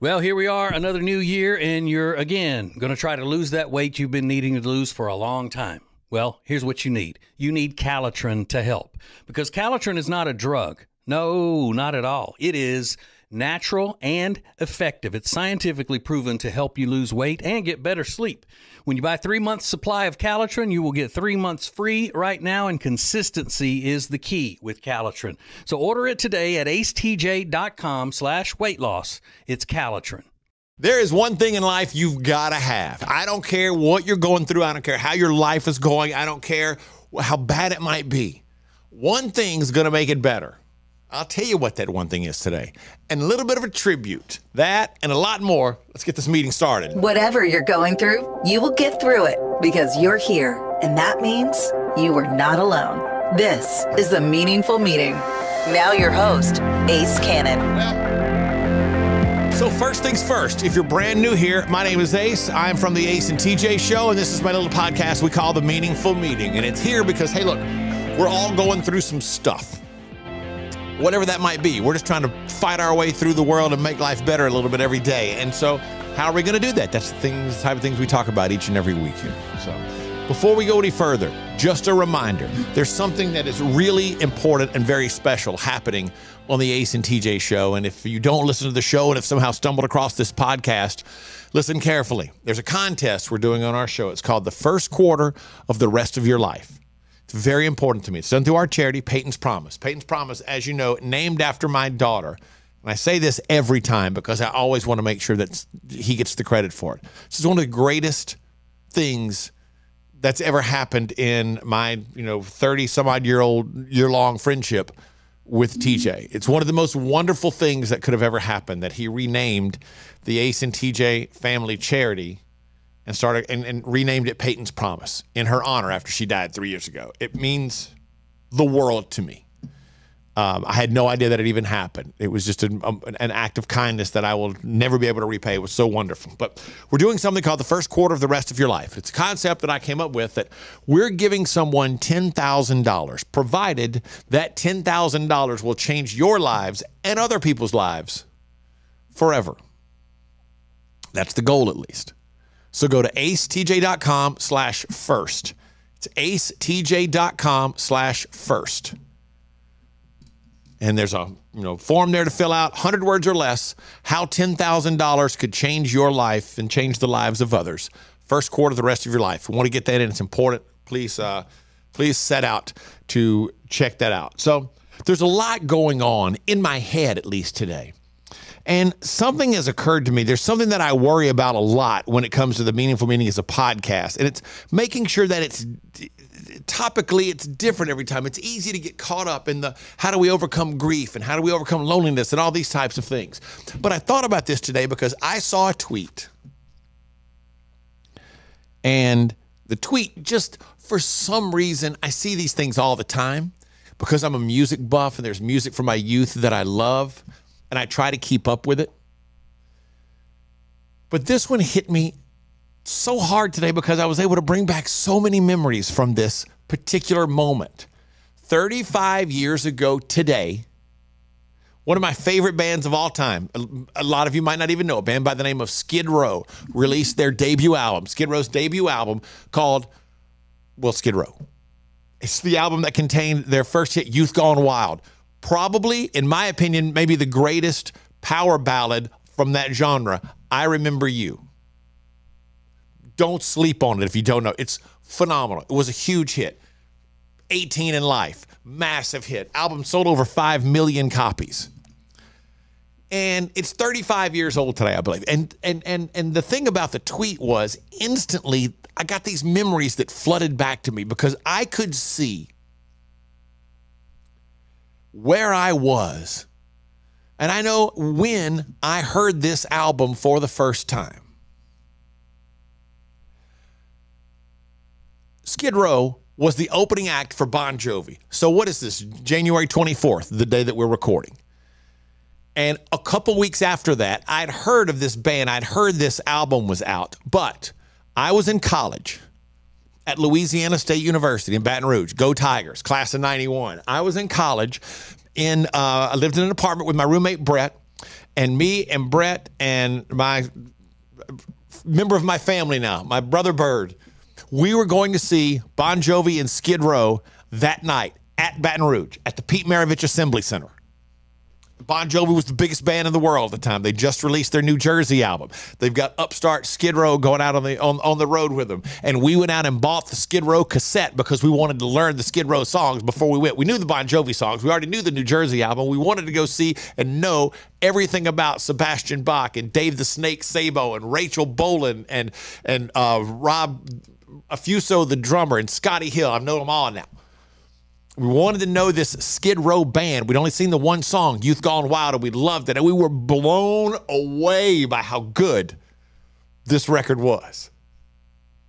Well, here we are, another new year, and you're, again, going to try to lose that weight you've been needing to lose for a long time. Well, here's what you need. You need Calitrin to help, because Calitrin is not a drug. No, not at all. It is natural and effective. It's scientifically proven to help you lose weight and get better sleep. When you buy 3 months supply of Calitrin, you will get 3 months free right now, and consistency is the key with Calitrin. So order it today at acetj.com/weight loss. It's Calitrin. There is one thing in life you've got to have. I don't care what you're going through. I don't care how your life is going. I don't care how bad it might be. One thing's going to make it better. I'll tell you what that one thing is today. And a little bit of a tribute. That and a lot more. Let's get this meeting started. Whatever you're going through, you will get through it because you're here. And that means you are not alone. This is the Meaningful Meeting. Now your host, Ace Cannon. So first things first, if you're brand new here, my name is Ace. I'm from the Ace and TJ Show, and this is my little podcast we call the Meaningful Meeting. And it's here because, hey, look, we're all going through some stuff. Whatever that might be. We're just trying to fight our way through the world and make life better a little bit every day. And so how are we going to do that? That's the type of things we talk about each and every week here. So before we go any further, just a reminder, there's something that is really important and very special happening on the Ace and TJ Show. And if you don't listen to the show and have somehow stumbled across this podcast, listen carefully. There's a contest we're doing on our show. It's called The First Quarter of the Rest of Your Life. It's very important to me. It's done through our charity, Peyton's Promise. Peyton's Promise, as you know, named after my daughter. And I say this every time because I always want to make sure that he gets the credit for it. This is one of the greatest things that's ever happened in my, 30-some-odd-year-long friendship with TJ. It's one of the most wonderful things that could have ever happened, that he renamed the Ace and TJ Family Charity and started and renamed it Peyton's Promise in her honor after she died 3 years ago. It means the world to me. I had no idea that it even happened. It was just an act of kindness that I will never be able to repay. It was so wonderful. But we're doing something called the first quarter of the rest of your life. It's a concept that I came up with, that we're giving someone $10,000, provided that $10,000 will change your lives and other people's lives forever. That's the goal, at least. So go to acetj.com/first. It's acetj.com/first. And there's a form there to fill out, 100 words or less, how $10,000 could change your life and change the lives of others. First quarter of the rest of your life. We want to get that in. It's important. Please set out to check that out. So there's a lot going on in my head, at least today. And something has occurred to me. There's something that I worry about a lot when it comes to the Meaningful Meeting as a podcast. And it's making sure that it's topically, it's different every time. It's easy to get caught up in the how do we overcome grief and how do we overcome loneliness and all these types of things. But I thought about this today because I saw a tweet. And the tweet, just for some reason, I see these things all the time because I'm a music buff and there's music from my youth that I love. And I try to keep up with it. But this one hit me so hard today because I was able to bring back so many memories from this particular moment. 35 years ago today, one of my favorite bands of all time, a lot of you might not even know, a band by the name of Skid Row, released their debut album, Skid Row's debut album called, Skid Row. It's the album that contained their first hit, Youth Gone Wild. Probably, in my opinion, maybe the greatest power ballad from that genre, I Remember You. Don't sleep on it if you don't know. It's phenomenal. It was a huge hit. 18 in Life, massive hit. Album sold over 5 million copies. And it's 35 years old today, I believe. And the thing about the tweet was, instantly, I got these memories that flooded back to me because I could see where I was. And I know when I heard this album for the first time. Skid Row was the opening act for Bon Jovi. So what is this? January 24th, the day that we're recording. And a couple weeks after that, I'd heard of this band. I'd heard this album was out. But I was in college at Louisiana State University in Baton Rouge. Go Tigers, class of 91. I was in college. I lived in an apartment with my roommate, Brett. And me and Brett and my member of my family now, my brother Bird, we were going to see Bon Jovi and Skid Row that night at Baton Rouge at the Pete Maravich Assembly Center. Bon Jovi was the biggest band in the world at the time. They just released their New Jersey album. They've got upstart Skid Row going out on the road with them. And we went out and bought the Skid Row cassette because we wanted to learn the Skid Row songs before we went. We knew the Bon Jovi songs. We already knew the New Jersey album. We wanted to go see and know everything about Sebastian Bach and Dave the Snake Sabo and Rachel Bolan and Rob Affuso, the drummer, and Scotty Hill. I know them all now. We wanted to know this Skid Row band. We'd only seen the one song, Youth Gone Wild, and we loved it. And we were blown away by how good this record was.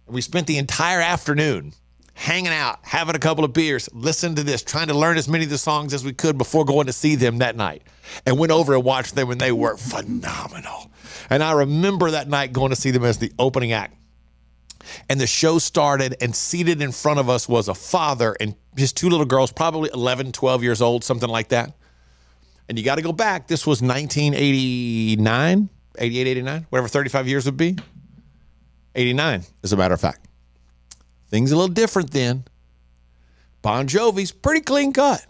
And we spent the entire afternoon hanging out, having a couple of beers, listening to this, trying to learn as many of the songs as we could before going to see them that night. And went over and watched them, and they were phenomenal. And I remember that night going to see them as the opening act. And the show started, and seated in front of us was a father and his two little girls, probably 11, 12 years old, something like that. And you got to go back. This was 1989, 88, 89, whatever 35 years would be. 89, as a matter of fact. Things a little different then. Bon Jovi's pretty clean cut.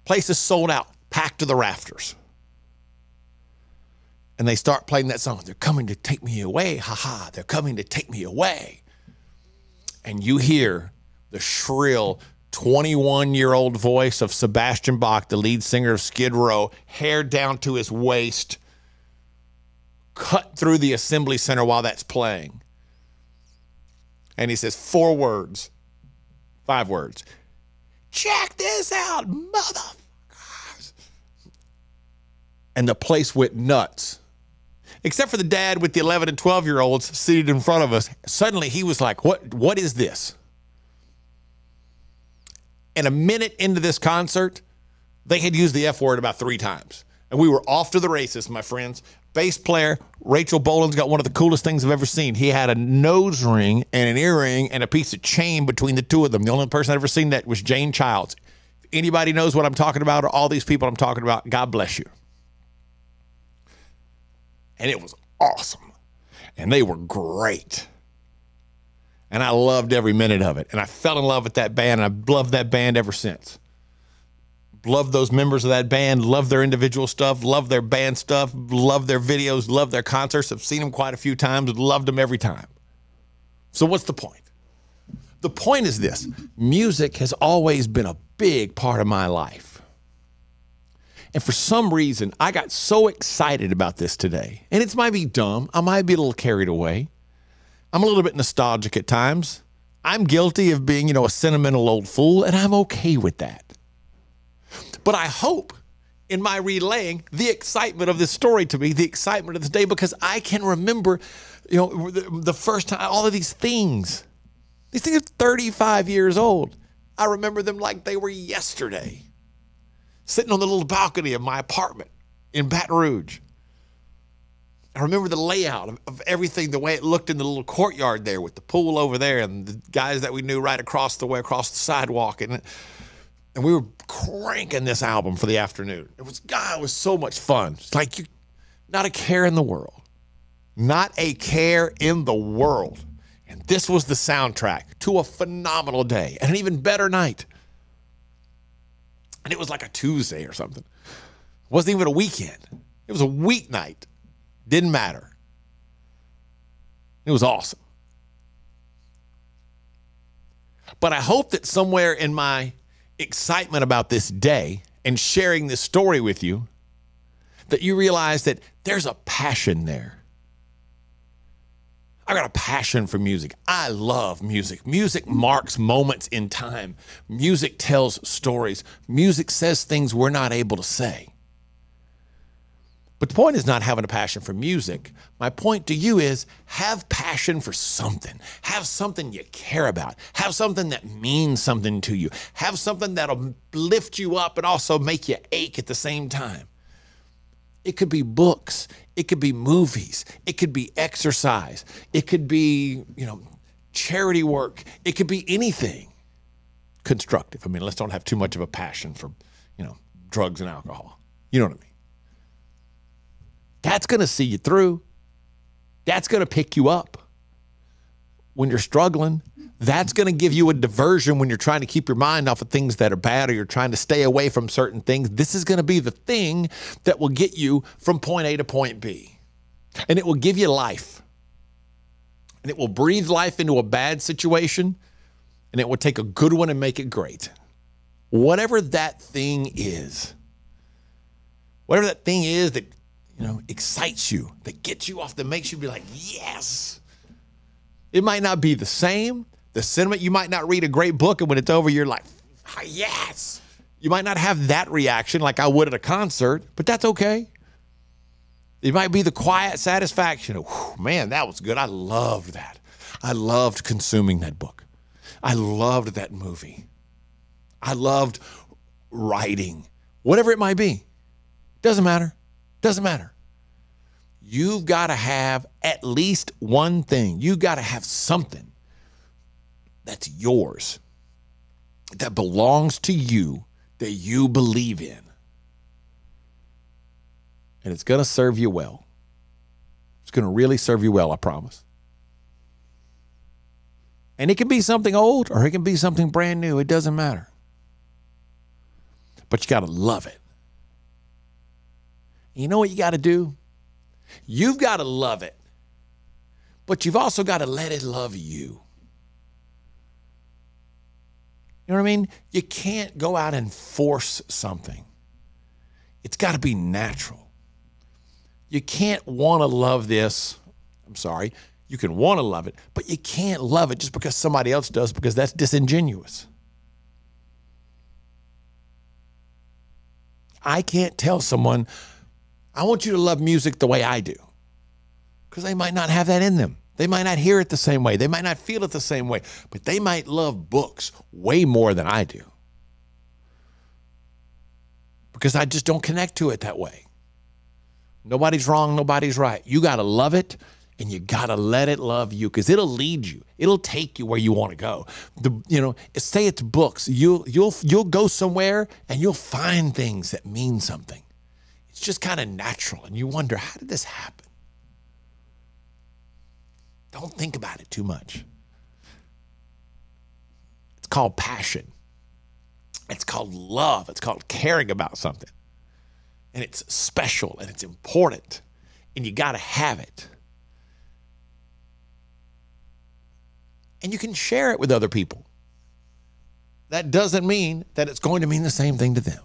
Place is sold out, packed to the rafters. And they start playing that song. They're coming to take me away. Ha ha. They're coming to take me away. And you hear the shrill 21-year-old voice of Sebastian Bach, the lead singer of Skid Row, hair down to his waist, cut through the assembly center while that's playing. And he says 5 words. Check this out, motherfuckers. And the place went nuts. Except for the dad with the 11 and 12-year-olds seated in front of us. Suddenly he was like, what is this? And a minute into this concert, they had used the F word about 3 times. And we were off to the races, my friends. Bass player, Rachel Bolan's got one of the coolest things I've ever seen. He had a nose ring and an earring and a piece of chain between the two of them. The only person I've ever seen that was Jane Childs. If anybody knows what I'm talking about or all these people I'm talking about, God bless you. And it was awesome. And they were great. And I loved every minute of it. And I fell in love with that band, and I've loved that band ever since. Loved those members of that band, loved their individual stuff, loved their band stuff, loved their videos, loved their concerts. I've seen them quite a few times, loved them every time. So what's the point? The point is this. Music has always been a big part of my life. And for some reason, I got so excited about this today. And it might be dumb. I might be a little carried away. I'm a little bit nostalgic at times. I'm guilty of being, a sentimental old fool, and I'm okay with that. But I hope in my relaying the excitement of this story to me, the excitement of this day, because I can remember, the first time, all of these things. These things are 35 years old. I remember them like they were yesterday. Sitting on the little balcony of my apartment in Baton Rouge. I remember the layout of everything, the way it looked in the little courtyard there with the pool over there and the guys that we knew right across the way, across the sidewalk. And we were cranking this album for the afternoon. It was so much fun. It's like not a care in the world. Not a care in the world. And this was the soundtrack to a phenomenal day and an even better night. And it was like a Tuesday or something. It wasn't even a weekend. It was a weeknight. Didn't matter. It was awesome. But I hope that somewhere in my excitement about this day and sharing this story with you, that you realize that there's a passion there. I got a passion for music. I love music. Music marks moments in time. Music tells stories. Music says things we're not able to say. But the point is not having a passion for music. My point to you is have passion for something. Have something you care about. Have something that means something to you. Have something that'll lift you up and also make you ache at the same time. It could be books. It could be movies. It could be exercise. It could be, charity work. It could be anything constructive. Let's don't have too much of a passion for, drugs and alcohol. You know what I mean? That's going to see you through. That's going to pick you up when you're struggling. That's going to give you a diversion when you're trying to keep your mind off of things that are bad or you're trying to stay away from certain things. This is going to be the thing that will get you from point A to point B. And it will give you life. And it will breathe life into a bad situation. And it will take a good one and make it great. Whatever that thing is. Whatever that thing is that, excites you, that gets you off, that makes you be like, yes. It might not be the same. The sentiment, you might not read a great book, and when it's over, you're like, yes. You might not have that reaction like I would at a concert, but that's okay. It might be the quiet satisfaction of, man, that was good. I loved that. I loved consuming that book. I loved that movie. I loved writing. Whatever it might be. Doesn't matter. Doesn't matter. You've got to have at least one thing. You've got to have something that's yours, that belongs to you, that you believe in. And it's going to serve you well. It's going to really serve you well, I promise. And it can be something old or it can be something brand new. It doesn't matter. But you got to love it. You know what you got to do? You've got to love it, but you've also got to let it love you. You know what I mean? You can't go out and force something. It's got to be natural. You can't want to love this. I'm sorry. You can want to love it, but you can't love it just because somebody else does, because that's disingenuous. I can't tell someone, I want you to love music the way I do, because they might not have that in them. They might not hear it the same way. They might not feel it the same way, but they might love books way more than I do, because I just don't connect to it that way. Nobody's wrong. Nobody's right. You got to love it, and you got to let it love you, because it'll lead you. It'll take you where you want to go. Say it's books. You'll go somewhere and you'll find things that mean something. It's just kind of natural, and you wonder, how did this happen? Don't think about it too much. It's called passion. It's called love. It's called caring about something. And it's special, and it's important, and you got to have it. And you can share it with other people. That doesn't mean that it's going to mean the same thing to them.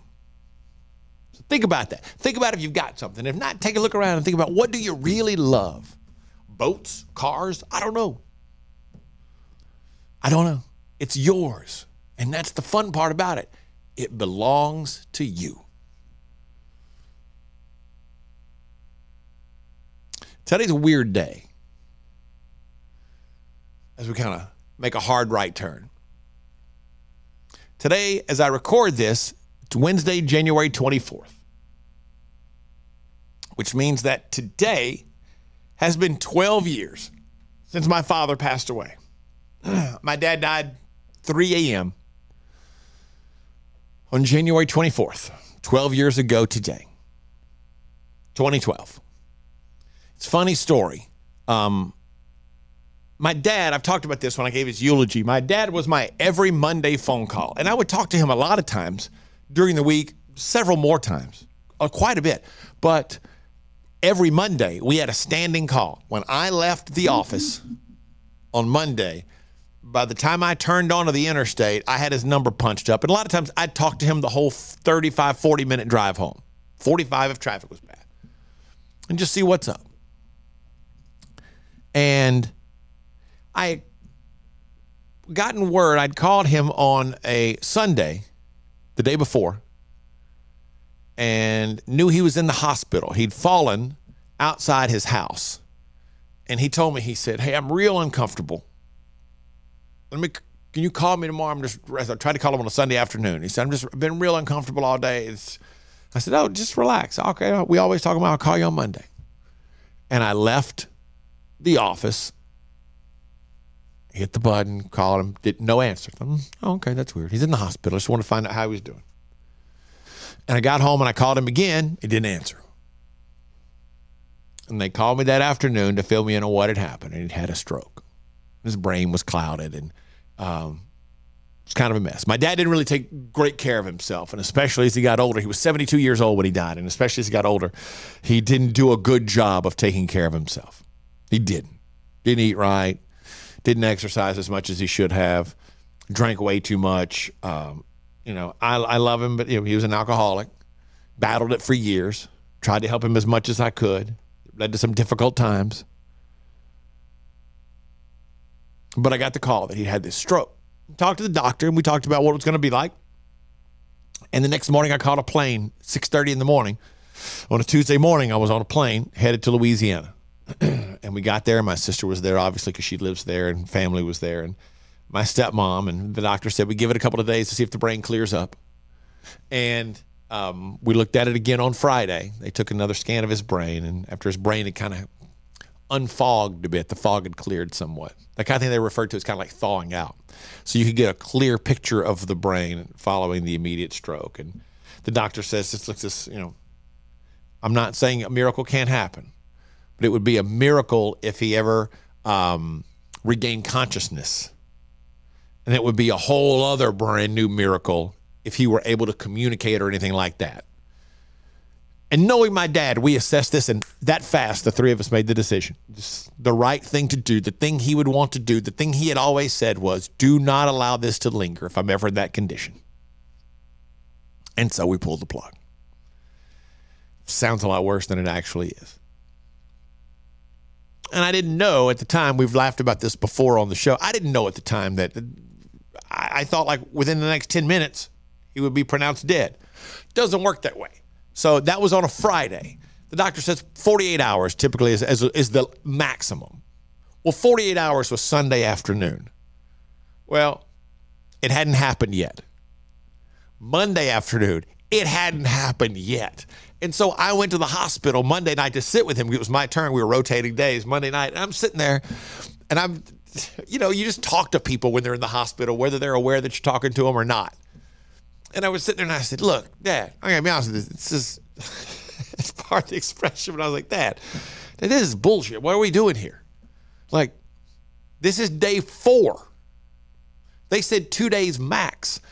So think about that. Think about if you've got something. If not, take a look around and think about, what do you really love? Boats, cars? I don't know. I don't know. It's yours. And that's the fun part about it. It belongs to you. Today's a weird day, as we kind of make a hard right turn. Today, as I record this, it's Wednesday, January 24th, which means that today has been 12 years since my father passed away. My dad died 3 a.m. on January 24th, 12 years ago today, 2012. It's a funny story. My dad, I've talked about this when I gave his eulogy. My dad was my every Monday phone call. And I would talk to him a lot of times during the week, several more times, quite a bit. But every Monday, we had a standing call. When I left the office on Monday, by the time I turned onto the interstate, I had his number punched up. And a lot of times, I'd talk to him the whole 35, 40-minute drive home. 45 if traffic was bad. And just see what's up. And I gotten word, I'd called him on a Sunday, the day before, and knew he was in the hospital. He'd fallen outside his house. And he told me, he said, "Hey, I'm real uncomfortable. Can you call me tomorrow?" I tried to call him on a Sunday afternoon. He said, I've been real uncomfortable all day. I said, "Oh, just relax. Okay, we always talk about, I'll call you on Monday." And I left the office, hit the button, called him, no answer. Oh, okay, that's weird. He's in the hospital. I just wanted to find out how he was doing. And I got home and I called him again. He didn't answer. And they called me that afternoon to fill me in on what had happened. And he'd had a stroke. His brain was clouded, and it's kind of a mess. My dad didn't really take great care of himself, and especially as he got older. He was 72 years old when he died, and especially as he got older, he didn't do a good job of taking care of himself. He didn't. Didn't eat right, didn't exercise as much as he should have, drank way too much. I love him, but he was an alcoholic, battled it for years, tried to help him as much as I could, led to some difficult times. But I got the call that he had this stroke. Talked to the doctor, and we talked about what it was going to be like. And the next morning, I caught a plane, 6:30 in the morning. On a Tuesday morning, I was on a plane headed to Louisiana. And we got there. My sister was there, obviously, because she lives there, and family was there. And my stepmom, and the doctor said we give it a couple of days to see if the brain clears up. And we looked at it again on Friday. They took another scan of his brain, and after his brain had kind of unfogged a bit, the fog had cleared somewhat. The kind of thing they referred to as kind of like thawing out. So you could get a clear picture of the brain following the immediate stroke. And the doctor says, I'm not saying a miracle can't happen, but it would be a miracle if he ever regained consciousness. And it would be a whole other brand new miracle if he were able to communicate or anything like that. And knowing my dad, we assessed this, and that fast, the three of us made the decision. Just the right thing to do, the thing he would want to do, the thing he had always said was, do not allow this to linger if I'm ever in that condition. And so we pulled the plug. Sounds a lot worse than it actually is. And I didn't know at the time, we've laughed about this before on the show, I didn't know at the time that I thought like within the next 10 minutes, he would be pronounced dead. Doesn't work that way. So that was on a Friday. The doctor says 48 hours typically is the maximum. Well, 48 hours was Sunday afternoon. Well, it hadn't happened yet. Monday afternoon, it hadn't happened yet. And so I went to the hospital Monday night to sit with him. It was my turn. We were rotating days Monday night. And I'm sitting there, and you just talk to people when they're in the hospital, whether they're aware that you're talking to them or not. And I was sitting there and I said, look, Dad, I'm going to be honest with you. This is it's part of the expression. But I was like, Dad, this is bullshit. What are we doing here? Like, this is day 4. They said 2 days max.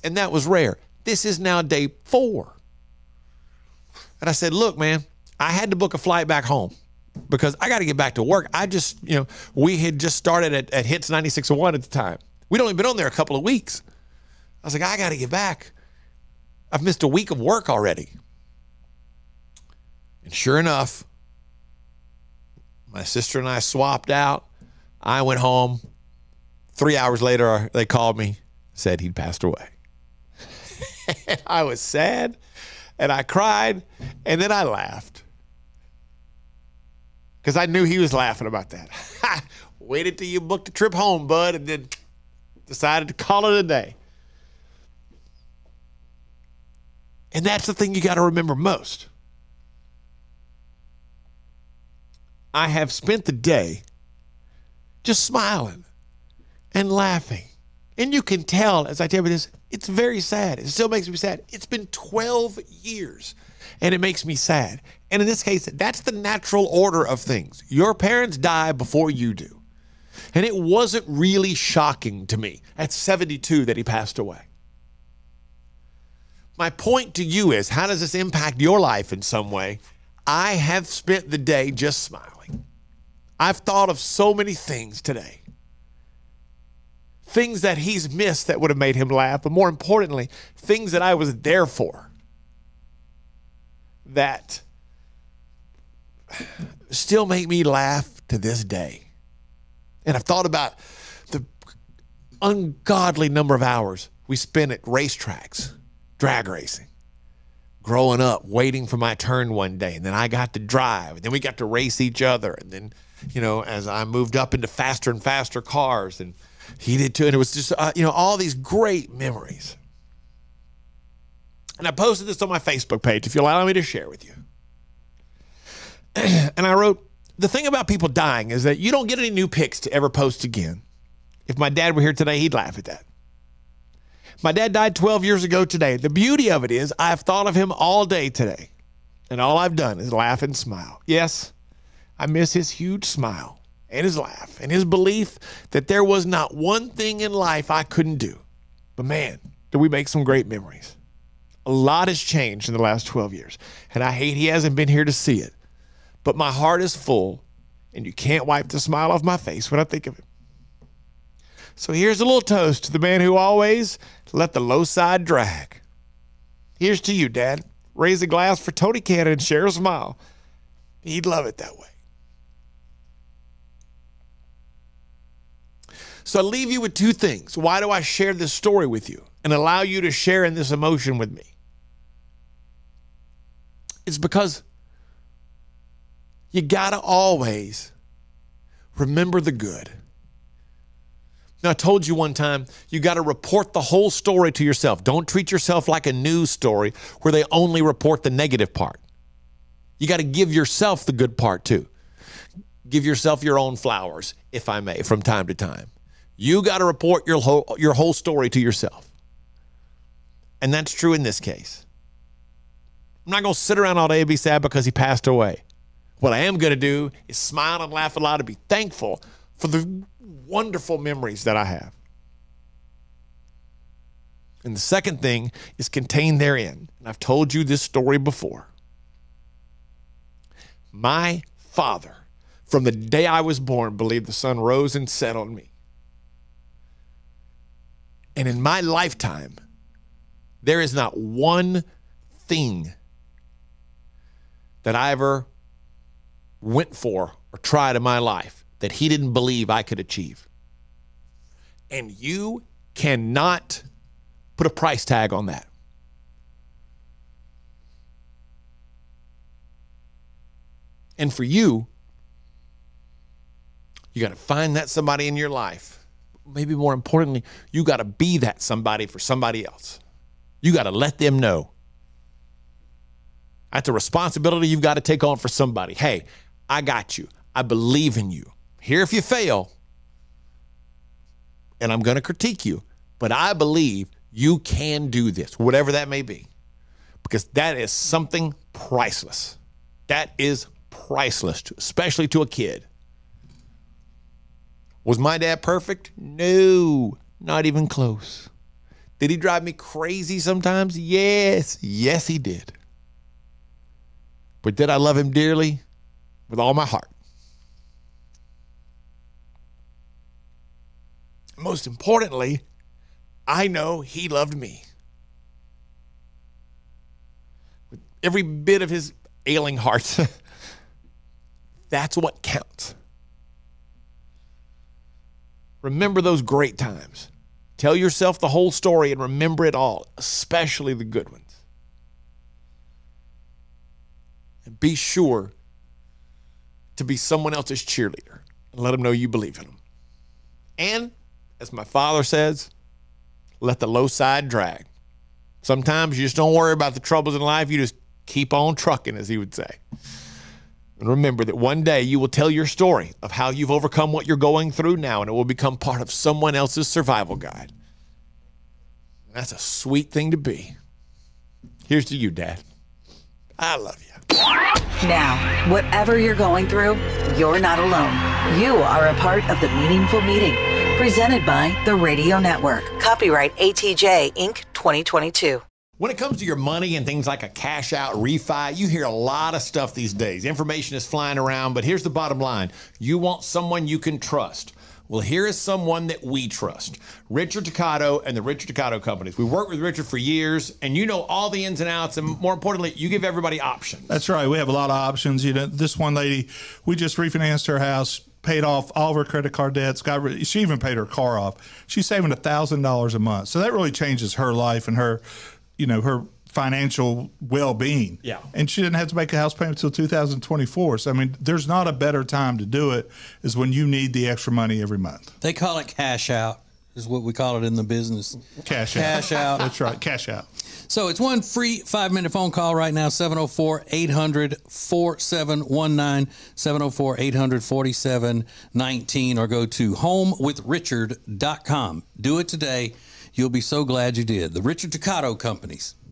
And that was rare. This is now day 4. And I said, look, man, I had to book a flight back home because I got to get back to work. We had just started at Hits 96.1 at the time. We'd only been on there a couple of weeks. I was like, I got to get back. I've missed a week of work already. And sure enough, my sister and I swapped out. I went home. 3 hours later, they called me, said he'd passed away. I was sad, and I cried, and then I laughed. Because I knew he was laughing about that. Waited till you booked a trip home, bud, and then decided to call it a day. And that's the thing you got to remember most. I have spent the day just smiling and laughing. And you can tell as I tell you this, it's very sad. It still makes me sad. It's been 12 years and it makes me sad. And in this case, that's the natural order of things. Your parents die before you do. And it wasn't really shocking to me at 72 that he passed away. My point to you is, how does this impact your life in some way? I have spent the day just smiling. I've thought of so many things today. Things that he's missed that would have made him laugh, but more importantly, things that I was there for that still make me laugh to this day. And I've thought about the ungodly number of hours we spent at racetracks, drag racing, growing up, waiting for my turn one day. And then I got to drive, and then we got to race each other. And then, as I moved up into faster and faster cars, and he did too. And it was just, all these great memories. And I posted this on my Facebook page, if you'll allow me to share with you. And I wrote, the thing about people dying is that you don't get any new pics to ever post again. If my dad were here today, he'd laugh at that. My dad died 12 years ago today. The beauty of it is I've thought of him all day today. And all I've done is laugh and smile. Yes, I miss his huge smile and his laugh and his belief that there was not one thing in life I couldn't do. But man, did we make some great memories. A lot has changed in the last 12 years, and I hate he hasn't been here to see it. But my heart is full, and you can't wipe the smile off my face when I think of him. So here's a little toast to the man who always let the low side drag. Here's to you, Dad. Raise a glass for Tony Cannon and share a smile. He'd love it that way. So I leave you with two things. Why do I share this story with you and allow you to share in this emotion with me? It's because you got to always remember the good. Now, I told you one time, you got to report the whole story to yourself. Don't treat yourself like a news story where they only report the negative part. You got to give yourself the good part too. Give yourself your own flowers, if I may, from time to time. You got to report your whole story to yourself. And that's true in this case. I'm not going to sit around all day and be sad because he passed away. What I am going to do is smile and laugh a lot and be thankful for the wonderful memories that I have. And the second thing is contained therein. And I've told you this story before. My father, from the day I was born, believed the sun rose and set on me. And in my lifetime, there is not one thing that I ever went for or tried in my life that he didn't believe I could achieve. And you cannot put a price tag on that. And for you, you got to find that somebody in your life. Maybe more importantly, you got to be that somebody for somebody else. You got to let them know. That's a responsibility you've got to take on for somebody. Hey, I got you. I believe in you. Here if you fail, and I'm going to critique you, but I believe you can do this, whatever that may be, because that is something priceless. That is priceless, especially to a kid. Was my dad perfect? No, not even close. Did he drive me crazy sometimes? Yes. Yes, he did. But did I love him dearly? With all my heart. Most importantly, I know he loved me. With every bit of his ailing heart. That's what counts. Remember those great times. Tell yourself the whole story and remember it all, especially the good ones. And be sure to be someone else's cheerleader and let them know you believe in them. And, as my father says, let the low side drag. Sometimes you just don't worry about the troubles in life. You just keep on trucking, as he would say. And remember that one day you will tell your story of how you've overcome what you're going through now, and it will become part of someone else's survival guide. And that's a sweet thing to be. Here's to you, Dad. I love you. Now, whatever you're going through, you're not alone. You are a part of the Meaningful Meeting, presented by the Radio Network. Copyright ATJ, Inc. 2022. When it comes to your money and things like a cash out refi, you hear a lot of stuff these days. Information is flying around, but here's the bottom line. You want someone you can trust. Well, here is someone that we trust. Richard Ducato and the Richard Ducato Companies. We worked with Richard for years, and you know all the ins and outs, and more importantly, you give everybody options. That's right. We have a lot of options. You know, this one lady, we just refinanced her house, paid off all of her credit card debts. She even paid her car off. She's saving $1,000 a month. So that really changes her life and her, you know, her financial well-being. Yeah. And she didn't have to make a house payment until 2024. So, I mean, there's not a better time to do it is when you need the extra money every month. They call it cash out, is what we call it in the business. Cash out. Cash out. That's right. Cash out. So it's one free 5-minute phone call right now, 704-800-4719, 704-800-4719, or go to homewithrichard.com. Do it today. You'll be so glad you did. The Richard Ducato Companies.